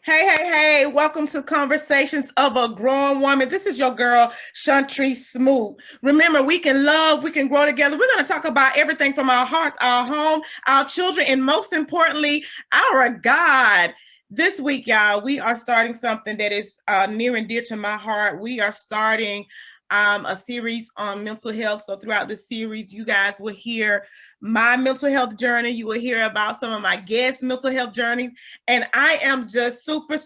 Hey, welcome to Conversations of a Growing Woman. This is your girl, Shantri Smoot. Remember, we can love, we can grow together. We're going to talk about everything from our hearts, our home, our children, and most importantly, our God. This week, y'all, we are starting something that is near and dear to my heart. We are starting a series on mental health. So throughout the series, you guys will hear my mental health journey. You will hear about some of my guests' mental health journeys. And I am just super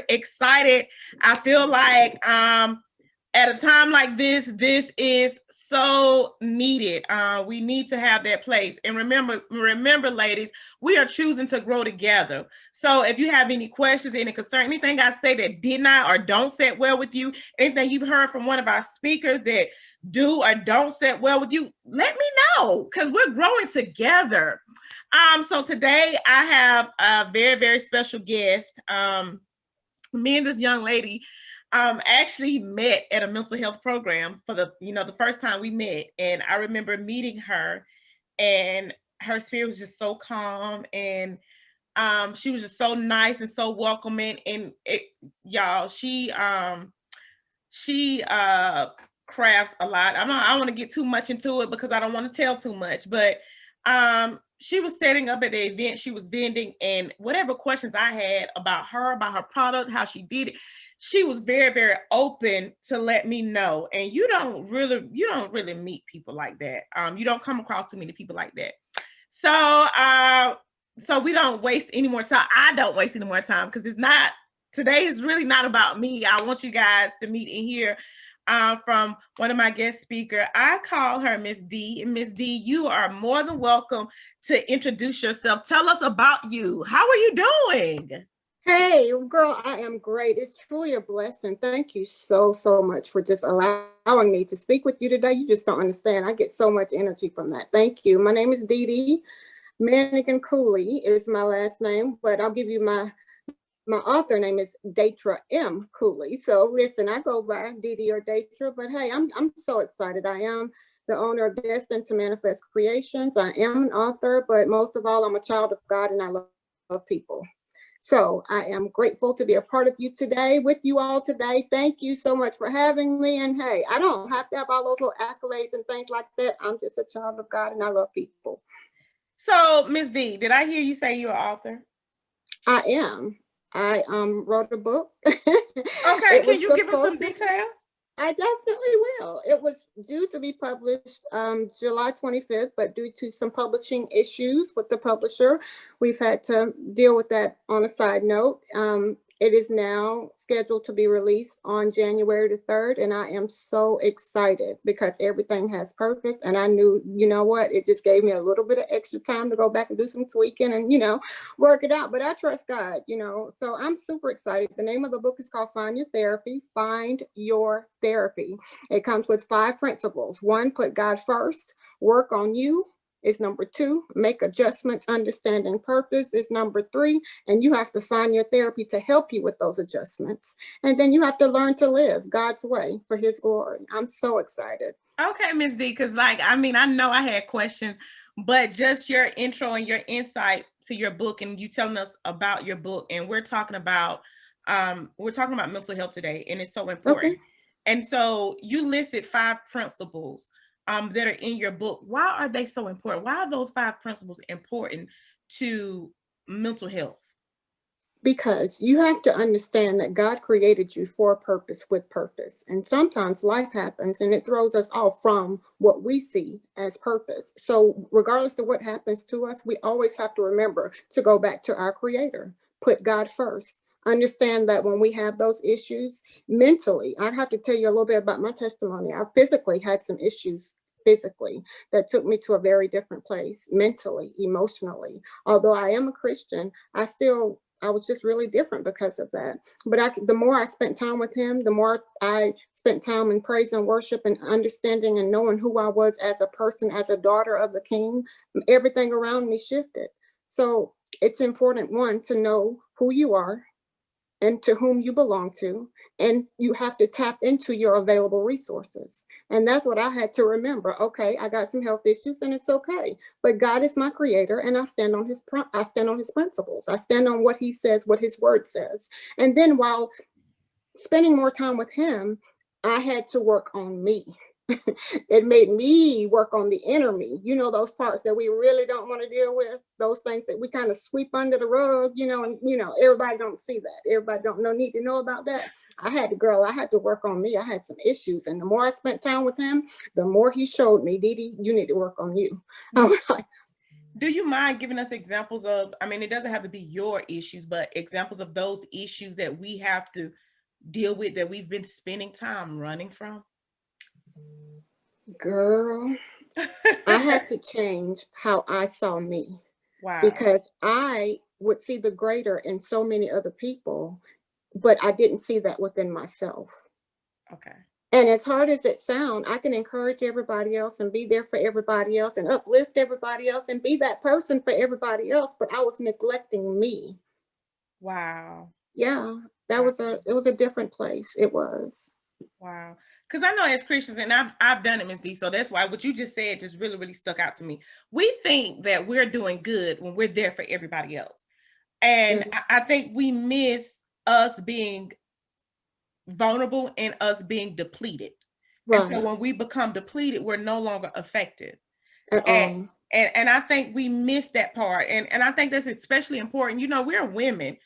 excited. I feel like at a time like this is so needed. We need to have that place. And remember, ladies, we are choosing to grow together. So if you have any questions, any concern, anything I say that did not or don't sit well with you, anything you've heard from one of our speakers that do or don't sit well with you, let me know, because we're growing together. So today I have a very special guest. Me and this young lady actually met at a mental health program for the first time we met. And I remember meeting her, and her spirit was just so calm, and she was just so nice and so welcoming. And y'all, she crafts a lot. I don't want to get too much into it because I don't want to tell too much, but she was setting up at the event, she was vending, and whatever questions I had about her product, how she did it, she was very open to let me know. And you don't really meet people like that. You don't come across too many people like that. So we don't waste any more time. I don't waste any more time, because today is really not about me. I want you guys to meet and hear from one of my guest speakers. I call her Miss D. And Miss D, you are more than welcome to introduce yourself. Tell us about you. How are you doing? Hey, girl, I am great. It's truly a blessing. Thank you so much for just allowing me to speak with you today. You just don't understand. I get so much energy from that. Thank you. My name is Dee Dee. Manigan Cooley is my last name, but I'll give you my author name is Datra M. Cooley. So listen, I go by Dee Dee or Datra, but hey, I'm so excited. I am the owner of Destined to Manifest Creations. I am an author, but most of all, I'm a child of God, and I love people. So I am grateful to be a part of you today, with you all today. Thank you so much for having me. And hey, I don't have to have all those little accolades and things like that. I'm just a child of God, and I love people. So, Miss D, did I hear you say you're an author? I am. I wrote a book. Okay, can you give us some details? I definitely will. It was due to be published July 25th, but due to some publishing issues with the publisher, we've had to deal with that on a side note. It is now scheduled to be released on January the 3rd, and I am so excited because everything has purpose. And I knew, you know what, it just gave me a little bit of extra time to go back and do some tweaking and, work it out. But I trust God, so I'm super excited. The name of the book is called Find Your Therapy. Find Your Therapy. It comes with 5 principles. 1, put God first. Work on you is number 2. Make adjustments, understanding purpose is number 3. And you have to find your therapy to help you with those adjustments. And then you have to learn to live God's way for his glory. I'm so excited. Okay, Miss D, because I know I had questions, but just your intro and your insight to your book, and you telling us about your book, and we're talking about mental health today, and it's so important. Okay. And so you listed 5 principles that are in your book. Why are they so important? Why are those 5 principles important to mental health? Because you have to understand that God created you for a purpose, with purpose. And sometimes life happens and it throws us off from what we see as purpose. So regardless of what happens to us, we always have to remember to go back to our Creator, put God first. Understand that when we have those issues mentally, I'd have to tell you a little bit about my testimony. I physically had some issues that took me to a very different place, mentally, emotionally. Although I am a Christian, I was just really different because of that. But the more I spent time with him, the more I spent time in praise and worship and understanding and knowing who I was as a person, as a daughter of the King, everything around me shifted. So it's important, 1, to know who you are and to whom you belong to, and you have to tap into your available resources. And that's what I had to remember. Okay, I got some health issues and it's okay. But God is my creator and I stand on I stand on his principles. I stand on what he says, what his word says. And then while spending more time with him, I had to work on me. It made me work on the inner me, those parts that we really don't want to deal with, those things that we kind of sweep under the rug, and everybody don't see that, everybody don't need to know about that. I had to work on me. I had some issues, and the more I spent time with him, the more he showed me, Dee, you need to work on you. Do you mind giving us examples of, it doesn't have to be your issues, but examples of those issues that we have to deal with that we've been spending time running from? Girl, I had to change how I saw me. Wow. Because I would see the greater in so many other people, but I didn't see that within myself. Okay. And as hard as it sounds, I can encourage everybody else and be there for everybody else and uplift everybody else and be that person for everybody else, but I was neglecting me. Wow. Yeah, it was a different place. It was. Wow. Because I know as Christians, and I've done it, Ms. D, so that's why what you just said just really, really stuck out to me. We think that we're doing good when we're there for everybody else. And I think we miss us being vulnerable and us being depleted. Right. And so when we become depleted, we're no longer effective. And I think we miss that part. And I think that's especially important. We're women.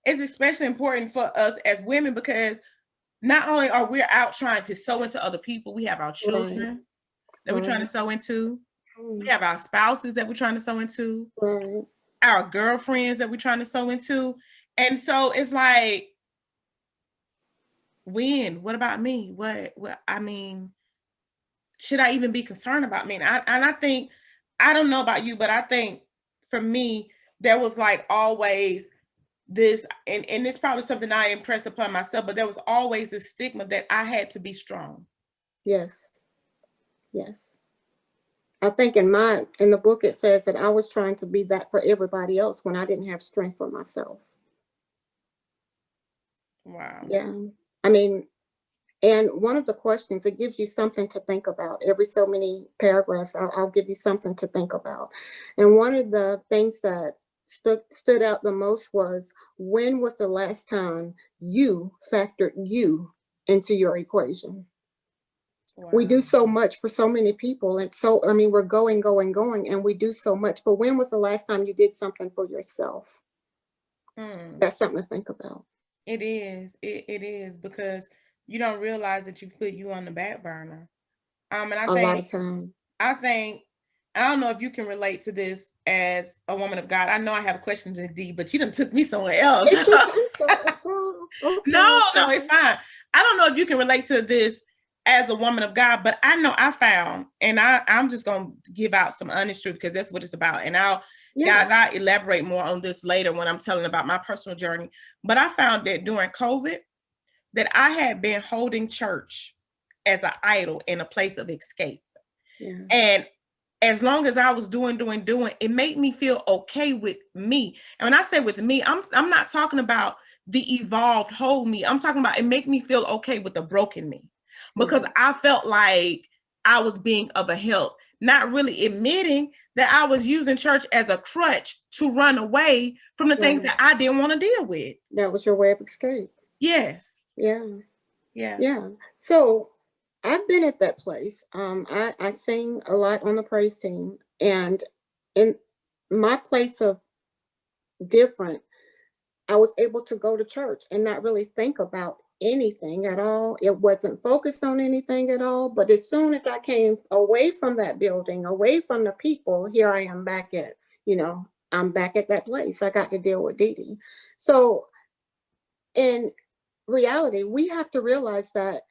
It's especially important for us as women because not only are we out trying to sow into other people, we have our children that we're trying to sow into. We have our spouses that we're trying to sow into. Our girlfriends that we're trying to sow into. And so it's like, what about me? Should I even be concerned about me? And I think, I don't know about you, but I think for me, there was like always this, and it's probably something I impressed upon myself, but there was always this stigma that I had to be strong. Yes. I think in the book, it says that I was trying to be that for everybody else when I didn't have strength for myself. Wow. Yeah. And one of the questions, it gives you something to think about. Every so many paragraphs, I'll give you something to think about. And one of the things that stood out the most was, when was the last time you factored you into your equation? Wow. We do so much for so many people. And so, we're going, and we do so much. But when was the last time you did something for yourself? That's something to think about. It is. It is, because you don't realize that you put you on the back burner. And I think a lot of time. I don't know if you can relate to this as a woman of God. I know I have questions in D, but you done took me somewhere else. Okay. No, it's fine. I don't know if you can relate to this as a woman of God, but I know I found, and I'm just going to give out some honest truth because that's what it's about. And I'll elaborate more on this later when I'm telling about my personal journey. But I found that during COVID, that I had been holding church as an idol and a place of escape. Yeah. And as long as I was doing, it made me feel okay with me. And when I say with me, I'm not talking about the evolved whole me. I'm talking about it made me feel okay with the broken me, because I felt like I was being of a help, not really admitting that I was using church as a crutch to run away from the things that I didn't want to deal with. That was your way of escape. Yes. Yeah. So I've been at that place. I sing a lot on the praise team, and in my place of different, I was able to go to church and not really think about anything at all. It wasn't focused on anything at all. But as soon as I came away from that building, away from the people, here I am back at, I'm back at that place. I got to deal with Dee Dee. So in reality, we have to realize that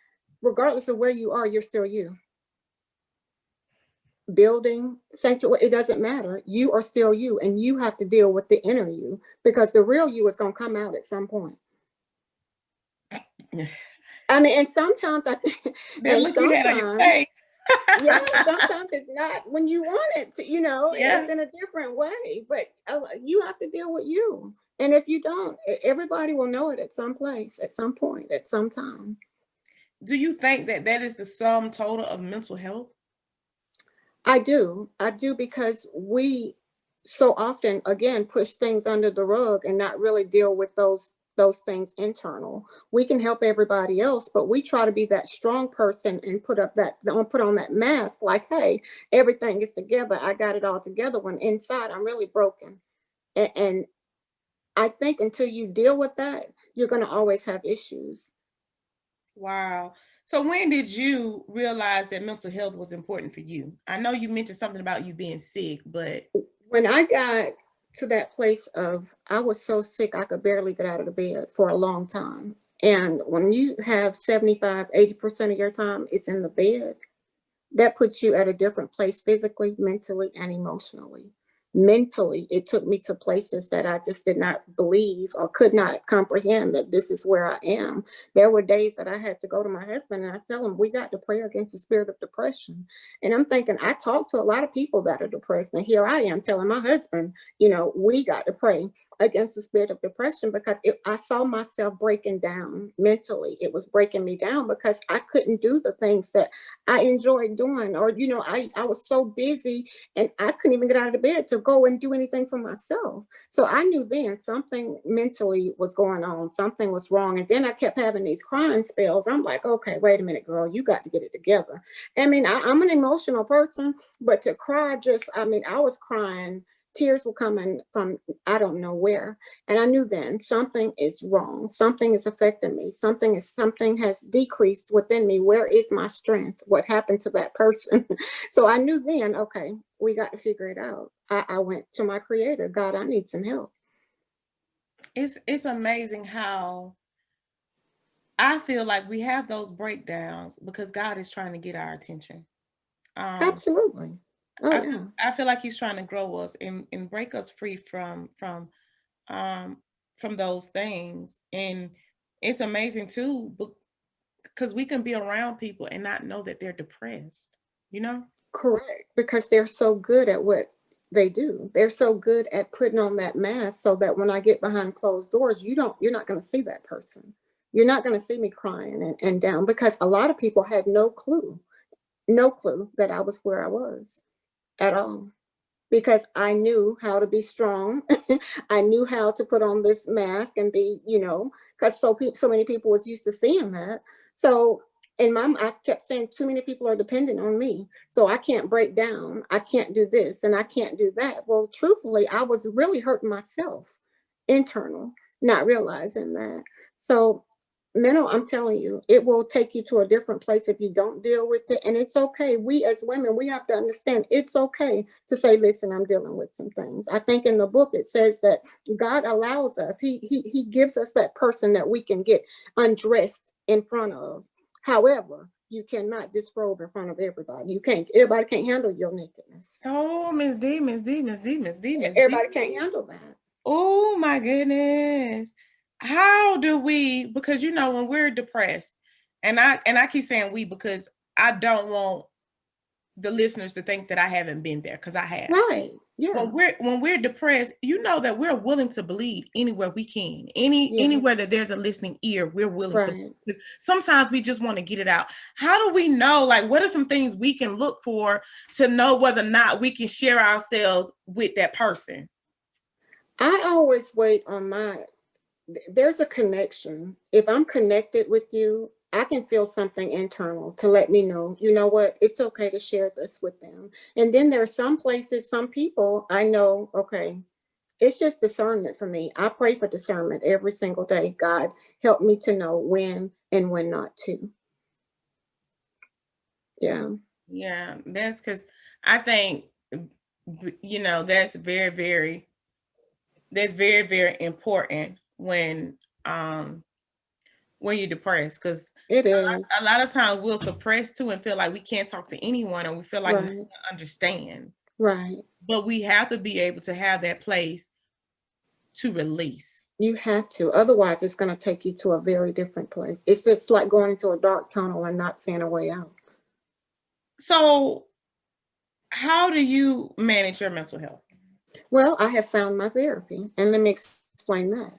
regardless of where you are, you're still you. Building, sanctuary, it doesn't matter. You are still you, and you have to deal with the inner you, because the real you is going to come out at some point. And sometimes I think, sometimes it's not when you want it to, it's in a different way, but you have to deal with you. And if you don't, everybody will know it at some place, at some point, at some time. Do you think that that is the sum total of mental health? I do. I do because we so often again push things under the rug and not really deal with those things internal. We can help everybody else, but we try to be that strong person and put on that mask like, hey, everything is together. I got it all together when inside I'm really broken. And I think until you deal with that, you're going to always have issues. Wow. So when did you realize that mental health was important for you? I know you mentioned something about you being sick, but When I got to that place of I was so sick I could barely get out of the bed for a long time. And when you have 75, 80% of your time it's in the bed, that puts you at a different place physically, mentally, and emotionally. Mentally, it took me to places that I just did not believe or could not comprehend that this is where I am. There were days that I had to go to my husband and I tell him, we got to pray against the spirit of depression. And I'm thinking, I talk to a lot of people that are depressed. And here I am telling my husband, we got to pray against the spirit of depression because I saw myself breaking down mentally. It was breaking me down because I couldn't do the things that I enjoyed doing, or I was so busy and I couldn't even get out of the bed to go and do anything for myself. So I knew then something mentally was going on, something was wrong. And then I kept having these crying spells. I'm like, okay, wait a minute, girl, you got to get it together. I mean, I'm an emotional person, but to cry I was crying. Tears were coming from I don't know where. And I knew then something is wrong. Something is affecting me. Something has decreased within me. Where is my strength? What happened to that person? So I knew then, okay, we got to figure it out. I went to my creator. God, I need some help. it's amazing how I feel like we have those breakdowns because God is trying to get our attention. Um, Absolutely. Oh I yeah. I feel like He's trying to grow us and break us free um from those things. And it's amazing too because we can be around people and not know that they're depressed, you know? Correct. Because they're so good at what they do. They're so good at putting on that mask so that when I get behind closed doors, you're not going to see that person. You're not going to see me crying and down because a lot of people had no clue that I was where I was at all because I knew how to be strong. I knew how to put on this mask and be, because so many people was used to seeing that. So I kept saying too many people are dependent on me. So I can't break down. I can't do this and I can't do that. Well, truthfully, I was really hurting myself internal, not realizing that. So mental, I'm telling you, it will take you to a different place if you don't deal with it. And it's okay. We as women, we have to understand it's okay to say, listen, I'm dealing with some things. I think in the book it says that God allows us, he gives us that person that we can get undressed in front of. However, you cannot disrobe in front of everybody. Everybody can't handle your nakedness. Oh, Miss D, Miss D, Miss D, Miss D, Miss D. Everybody can't handle that. Oh my goodness. How do we, because when we're depressed, and I keep saying we because I don't want the listeners to think that I haven't been there because I have. Right. Yeah. When we're depressed, that we're willing to bleed anywhere we can. Yeah. Anywhere that there's a listening ear, we're willing Right. to, because sometimes we just want to get it out. How do we know, like, what are some things we can look for to know whether or not we can share ourselves with that person? I always wait on there's a connection. If I'm connected with you, I can feel something internal to let me know, you know what, it's okay to share this with them. And then there are some places, some people I know, okay, it's just discernment for me. I pray for discernment every single day. God, help me to know when and when not to. Yeah. Yeah, that's because I think, that's very, very important when you're depressed, because It is. a lot of times we'll suppress too and feel like we can't talk to anyone, and we feel like no Right. one understands. Right. But we have to be able to have that place to release. You have to. Otherwise, it's going to take you to a very different place. It's just like going into a dark tunnel and not seeing a way out. So, how do you manage your mental health? Well, I have found my therapy, and let me explain explain that.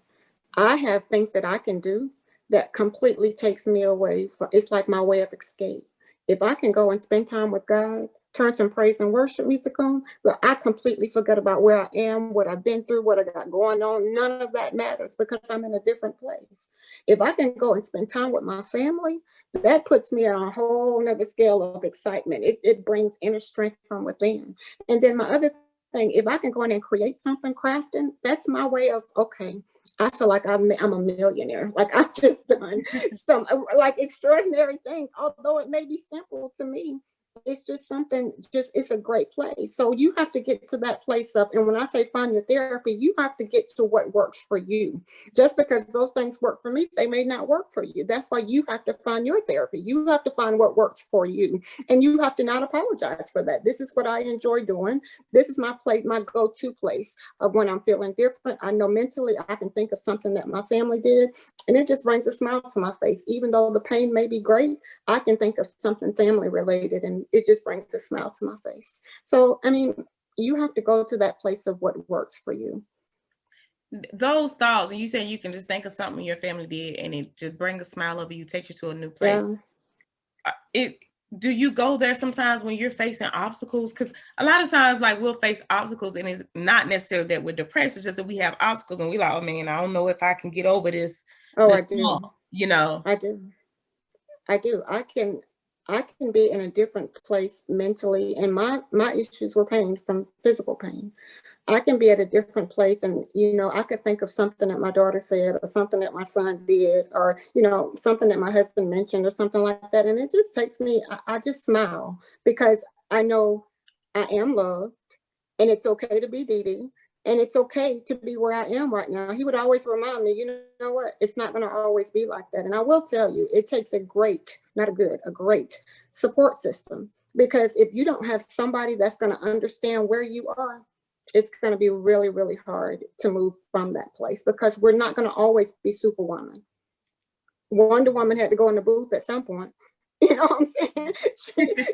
I have things that I can do that completely takes me away from, it's like my way of escape. If I can go and spend time with God, turn some praise and worship music on, well, I completely forget about where I am, what I've been through, what I got going on. None of that matters because I'm in a different place. If I can go and spend time with my family, that puts me on a whole nother scale of excitement. It brings inner strength from within. And then my other thing, if I can go in and create something crafting, that's my way of, okay, I feel like I'm a millionaire. Like I've just done some like extraordinary things, although it may be simple to me. It's just something, just it's a great place. So you have to get to that place of, and when I say find your therapy, you have to get to what works for you. Just because those things work for me, they may not work for you. That's why you have to find your therapy. You have to find what works for you. And you have to not apologize for that. This is what I enjoy doing. This is my place, my go-to place of when I'm feeling different. I know mentally I can think of something that my family did, and it just brings a smile to my face. Even though the pain may be great, I can think of something family related, and it just brings a smile to my face. So, I mean, you have to go to that place of what works for you. Those thoughts, and you said you can just think of something your family did and it just bring a smile over you, take you to a new place. Yeah. Do you go there sometimes when you're facing obstacles? Because a lot of times, like, we'll face obstacles and it's not necessarily that we're depressed. It's just that we have obstacles and we like, oh man, I don't know if I can get over this. Oh, this I do. hump, you know. I do. I do. I can be in a different place mentally, and my issues were pain from physical pain. I can be at a different place, and I could think of something that my daughter said or something that my son did, or something that my husband mentioned or something like that, and it just takes me, I just smile because I know I am loved, and it's okay to be Dee Dee, and it's okay to be where I am right now. He would always remind me, you know what, it's not going to always be like that. And I will tell you, it takes a great, not a good, a great support system, because if you don't have somebody that's going to understand where you are, it's going to be really, really hard to move from that place, because we're not going to always be Superwoman. Wonder Woman had to go in the booth at some point. You know what I'm saying?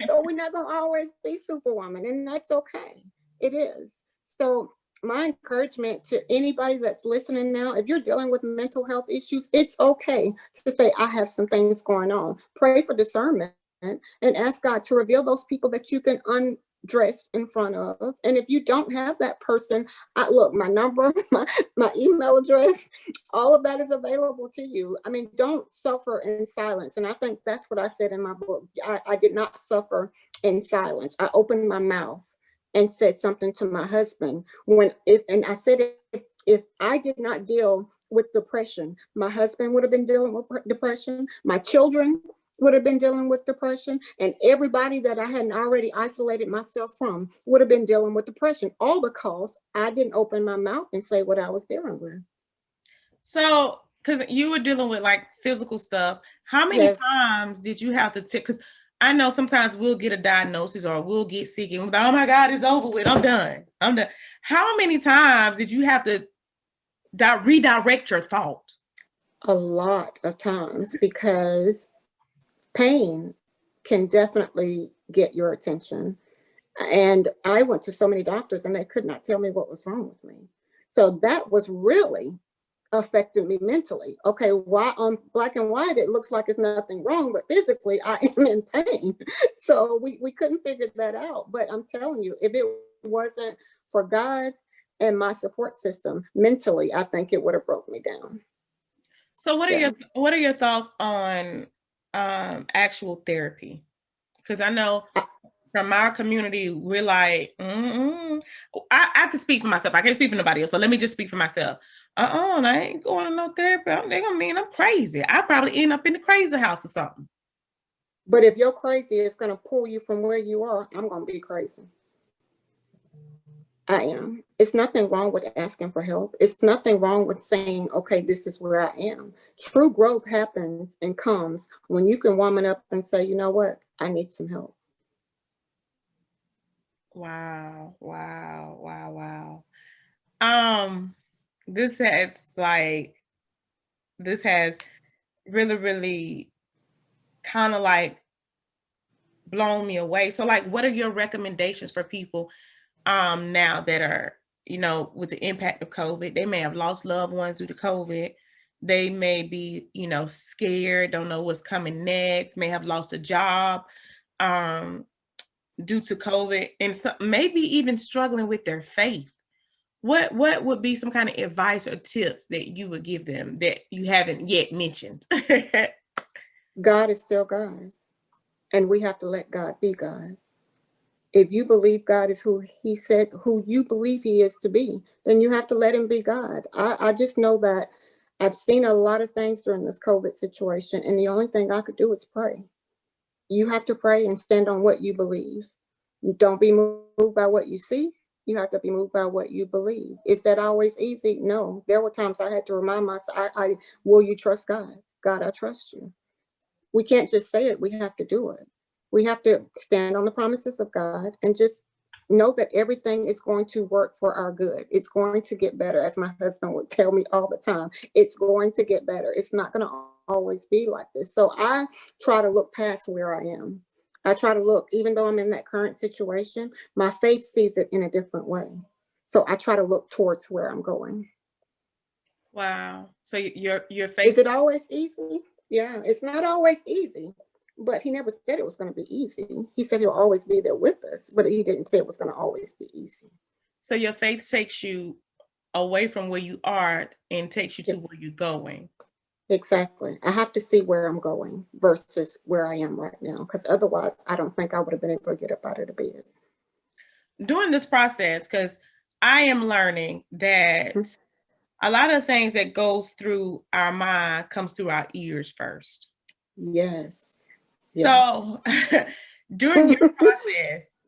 So we're not going to always be Superwoman, and that's okay. It is. So my encouragement to anybody that's listening now, if you're dealing with mental health issues, it's okay to say, I have some things going on. Pray for discernment and ask God to reveal those people that you can undress in front of. And if you don't have that person, look, my number, my email address, all of that is available to you. I mean, don't suffer in silence. And I think that's what I said in my book. I did not suffer in silence. I opened my mouth and said something to my husband and I said, if I did not deal with depression, my husband would have been dealing with depression, my children would have been dealing with depression, and everybody that I hadn't already isolated myself from would have been dealing with depression, all because I didn't open my mouth and say what I was dealing with. So, because you were dealing with like physical stuff, how many times did you have to take? Because I know sometimes we'll get a diagnosis or we'll get sick and we're like, oh my God, it's over with. I'm done. How many times did you have to redirect your thought? A lot of times, because pain can definitely get your attention. And I went to so many doctors and they could not tell me what was wrong with me. So that was really affected me mentally. Okay, why on black and white it looks like it's nothing wrong, but physically I am in pain. So we couldn't figure that out. But I'm telling you, if it wasn't for God and my support system mentally, I think it would have broke me down. So what are your thoughts on actual therapy? Because I know from our community, we're like, I can speak for myself. I can't speak for nobody else. So let me just speak for myself. I ain't going to no therapy. They're going to mean I'm crazy. I probably end up in the crazy house or something. But if you're crazy, it's going to pull you from where you are. I'm going to be crazy. I am. It's nothing wrong with asking for help. It's nothing wrong with saying, okay, this is where I am. True growth happens and comes when you can woman up and say, you know what? I need some help. Wow. This has really, really kind of like blown me away. So like, what are your recommendations for people now that are, you know, with the impact of COVID. They may have lost loved ones due to COVID. They may be, you know, scared, don't know what's coming next, may have lost a job due to COVID, and maybe even struggling with their faith. What would be some kind of advice or tips that you would give them that you haven't yet mentioned? God is still God, and we have to let God be God. If you believe God is who he said, who you believe he is to be, then you have to let him be God. I just know that I've seen a lot of things during this COVID situation, and the only thing I could do is pray. You have to pray and stand on what you believe. Don't be moved by what you see. You have to be moved by what you believe. Is that always easy? No. There were times I had to remind myself, will you trust God? God, I trust you. We can't just say it, we have to do it. We have to stand on the promises of God and just know that everything is going to work for our good. It's going to get better, as my husband would tell me all the time. It's going to get better. It's not going to always be like this. So I try to look past where I am. I try to look, even though I'm in that current situation, my faith sees it in a different way. So I try to look towards where I'm going. Wow. So your Is faith. it always easy? Yeah, it's not always easy, but he never said it was going to be easy. He said he'll always be there with us, but he didn't say it was going to always be easy. So your faith takes you away from where you are and takes you to where you're going. Exactly. I have to see where I'm going versus where I am right now, because otherwise I don't think I would have been able to get up out of the bed. During this process, because I am learning that a lot of things that goes through our mind comes through our ears first. Yes. Yes. So during your process,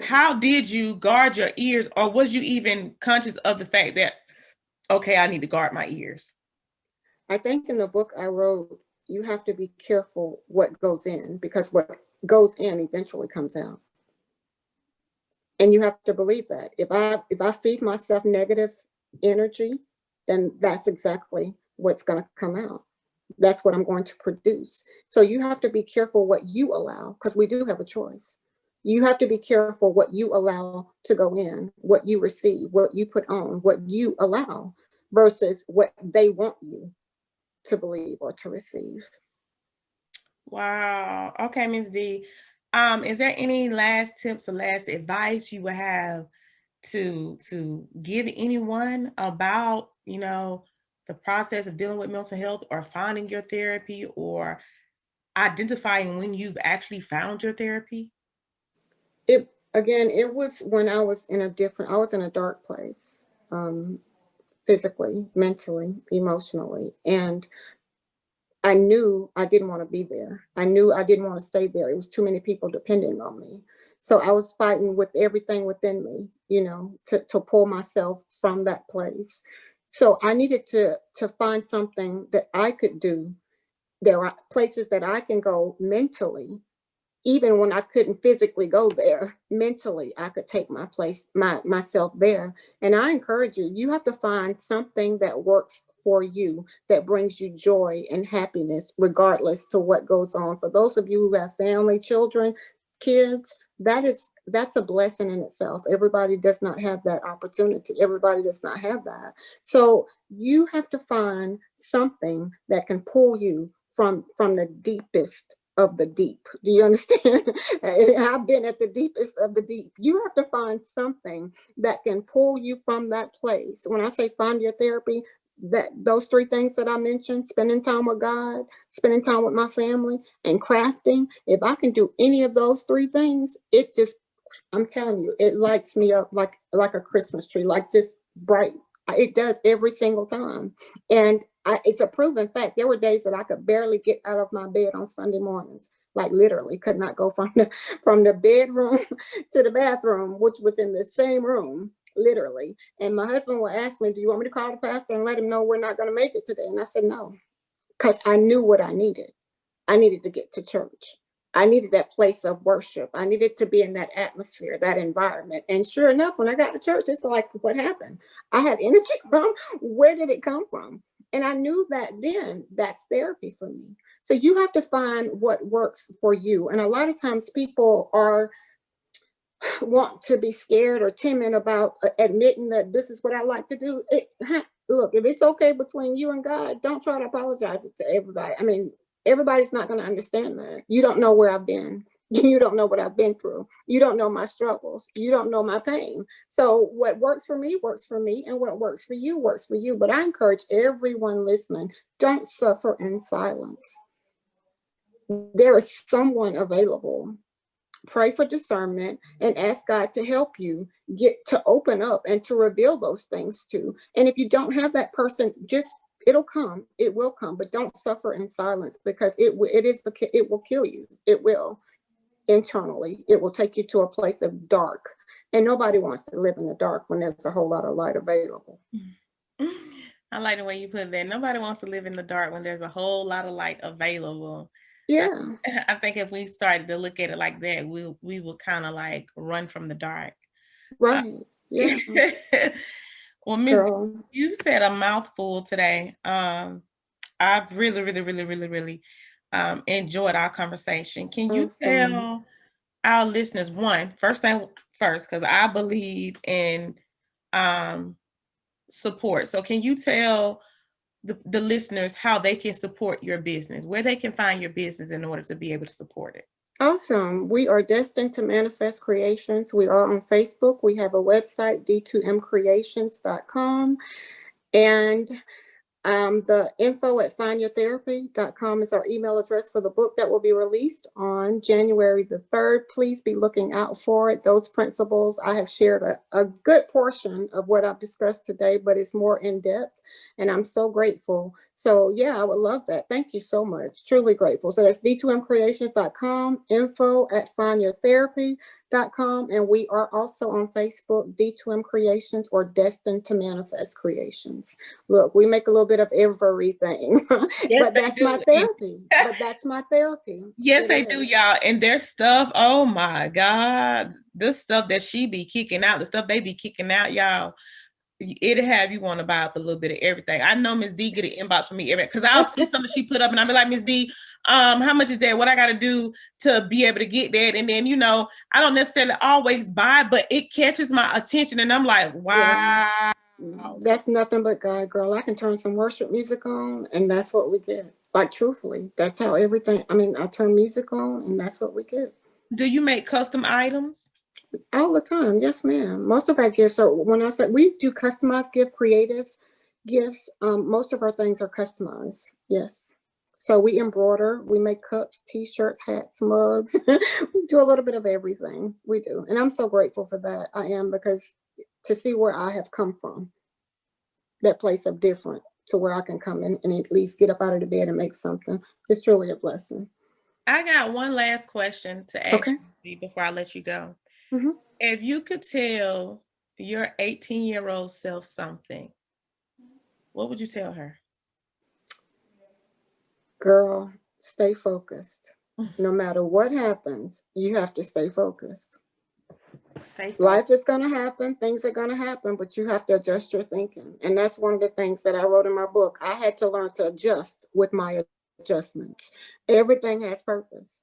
how did you guard your ears, or was you even conscious of the fact that, okay, I need to guard my ears? I think in the book I wrote, you have to be careful what goes in, because what goes in eventually comes out. And you have to believe that. If I feed myself negative energy, then that's exactly what's going to come out. That's what I'm going to produce. So you have to be careful what you allow, because we do have a choice. You have to be careful what you allow to go in, what you receive, what you put on, what you allow, versus what they want you to believe or to receive. Wow. Okay, Ms. D. Is there any last tips or last advice you would have to give anyone about, you know, the process of dealing with mental health, or finding your therapy, or identifying when you've actually found your therapy? It was when I was in a dark place, physically, mentally, emotionally, and I knew I didn't want to be there. I knew I didn't want to stay there. It was too many people depending on me. So I was fighting with everything within me, to pull myself from that place. So I needed to find something that I could do. There are places that I can go mentally, even when I couldn't physically go there. Mentally, I could take myself there. And I encourage you, you have to find something that works for you, that brings you joy and happiness, regardless to what goes on. For those of you who have family, children, kids, that's a blessing in itself. Everybody does not have that opportunity. Everybody does not have that. So you have to find something that can pull you from the deepest of the deep. Do you understand? I've been at the deepest of the deep. You have to find something that can pull you from that place. When I say find your therapy, that those three things that I mentioned: spending time with God, spending time with my family, and crafting. If I can do any of those three things, I'm telling you, it lights me up like a Christmas tree, like just bright. It does every single time. And it's a proven fact. There were days that I could barely get out of my bed on Sunday mornings, like literally could not go from the bedroom to the bathroom, which was in the same room, literally. And my husband would ask me, do you want me to call the pastor and let him know we're not going to make it today? And I said, no, because I knew what I needed. I needed to get to church. I needed that place of worship. I needed to be in that atmosphere, that environment. And sure enough, when I got to church, it's like, what happened? I had energy from, where did it come from? And I knew that then that's therapy for me. So you have to find what works for you. And a lot of times people are want to be scared or timid about admitting that this is what I like to do. Look, if it's okay between you and God, don't try to apologize it to everybody. I mean, everybody's not going to understand that. You don't know where I've been. You don't know what I've been through. You don't know my struggles. You don't know my pain. So what works for me, and what works for you, works for you. But I encourage everyone listening, don't suffer in silence. There is someone available. Pray for discernment and ask God to help you get to open up and to reveal those things to. And if you don't have that person, just it'll come. It will come, but don't suffer in silence, because it will kill you. It will. Internally, it will take you to a place of dark, and nobody wants to live in the dark when there's a whole lot of light available. I like the way you put that. Nobody wants to live in the dark when there's a whole lot of light available. Yeah. I think if we started to look at it like that, we will kind of like run from the dark. Right. Yeah. Well, Ms. D, you said a mouthful today. I've really enjoyed our conversation. Can you tell our listeners, first, because I believe in support. So can you tell the listeners how they can support your business, where they can find your business in order to be able to support it? Awesome. We are Destined to Manifest Creations. We are on Facebook. We have a website, d2mcreations.com. And the info at findyourtherapy.com is our email address for the book that will be released on January the 3rd. Please be looking out for it. Those principles, I have shared a good portion of what I've discussed today, but it's more in depth, and I'm so grateful. So yeah, I would love that. Thank you so much. Truly grateful. So that's d2mcreations.com, info at findyourtherapy.com, and we are also on Facebook, D2M Creations or Destined to Manifest Creations. Look, we make a little bit of everything, yes, but that's my therapy. But that's my therapy. Yes, they do, y'all. And their stuff, oh my God, this stuff that she be kicking out, the stuff they be kicking out, y'all, it'll have you want to buy up a little bit of everything. I know Miss D get an inbox from me every, because I'll see something she put up and I'll be like, Miss D, how much is that? What I got to do to be able to get that? And then, I don't necessarily always buy, but it catches my attention and I'm like, wow. Yeah. That's nothing but God, girl. I can turn some worship music on and that's what we get. Like, truthfully, that's how everything, I turn music on and that's what we get. Do you make custom items? All the time. Yes, ma'am. Most of our gifts are, when I said we do customized creative gifts, most of our things are customized. Yes. So we embroider, we make cups, t-shirts, hats, mugs. We do a little bit of everything. We do. And I'm so grateful for that. I am, because to see where I have come from, that place of different, to where I can come in and at least get up out of the bed and make something, it's truly a blessing. I got one last question to ask you before I let you go. Mm-hmm. If you could tell your 18-year-old self something, what would you tell her? Girl, stay focused. No matter what happens, you have to stay focused. Life is going to happen. Things are going to happen, but you have to adjust your thinking. And that's one of the things that I wrote in my book. I had to learn to adjust with my adjustments. Everything has purpose.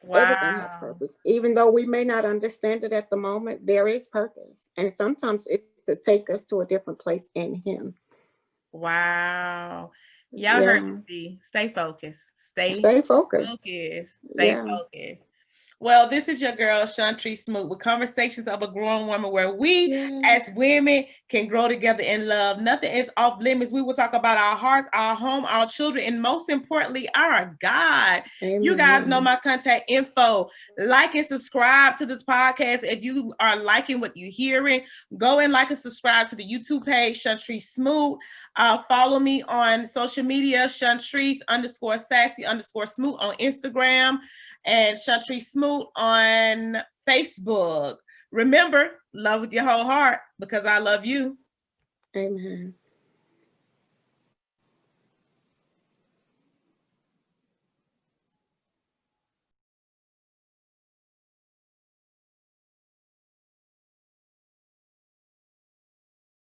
Wow. Everything has purpose. Even though we may not understand it at the moment, there is purpose. And sometimes it's to take us to a different place in Him. Wow. Y'all heard me. Stay focused. Stay focused. Stay focused. Well, this is your girl, Shantri Smoot, with Conversations of a Growing Woman, where we as women can grow together in love. Nothing is off limits. We will talk about our hearts, our home, our children, and most importantly, our God. Amen. You guys know my contact info. Like and subscribe to this podcast. If you are liking what you're hearing, go and like and subscribe to the YouTube page, Shantri Smoot. Follow me on social media, Chantrice_sassy_smoot on Instagram, and Shantri Smoot on Facebook. Remember, love with your whole heart, because I love you. Amen.